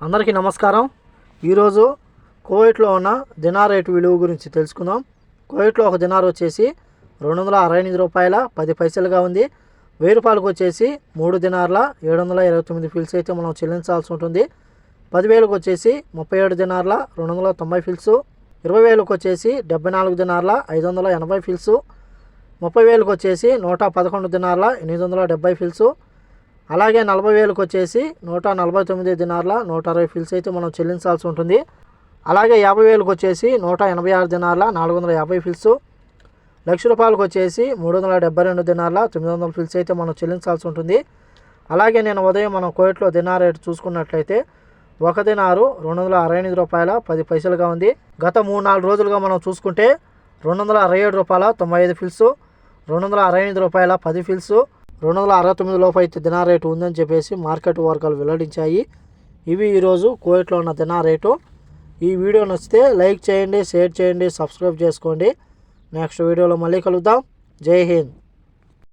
అందరికీ నమస్కారం. ఈరోజు కువైట్లో ఉన్న దినార్ రేటు విలువ గురించి తెలుసుకుందాం. కువైట్లో ఒక దినార్ వచ్చేసి 268 రూపాయల 10 పైసలుగా ఉంది. 1000 రూపాయలకు వచ్చేసి 3 దినార్ల 729 ఫిల్స్ అయితే మనం చెల్లించాల్సి ఉంటుంది. 10,000కు వచ్చేసి 37 దినార్ల 290 ఫిల్స్, 20,000కు వచ్చేసి 74 దినార్ల 580 ఫిల్స్, 30,000కు వచ్చేసి 111 దినార్ల 870 ఫిల్స్, అలాగే 40,000కు వచ్చేసి 149 దినార్ల 160 ఫిల్స్ అయితే మనం చెల్లించాల్సి ఉంటుంది. అలాగే 50,000కు వచ్చేసి 186 దినార్ల 450 ఫిల్స్, 1,00,000 రూపాయలకు వచ్చేసి 372 దినార్ల 900 ఫిల్స్ అయితే మనం చెల్లించాల్సి ఉంటుంది. అలాగే నేను ఉదయం మనం కువైట్లో దినార్ రేటు చూసుకున్నట్లయితే ఒక దినారు 268 రూపాయల 10 పైసలుగా ఉంది. గత 3-4 రోజులుగా మనం చూసుకుంటే 267 రూపాయల 95 ఫిల్స్, 268 రూపాయల 10 ఫిల్స్, 269 లోపు అయితే దినార్ రేటు ఉందని చెప్పేసి మార్కెట్ వర్గాలు వెల్లడించాయి. ఇవి ఈరోజు కువైట్లో ఉన్న దినార్ రేటు. ఈ వీడియో నచ్చితే లైక్ చేయండి, షేర్ చేయండి, సబ్స్క్రైబ్ చేసుకోండి. నెక్స్ట్ వీడియోలో మళ్ళీ కలుద్దాం. జై హింద్.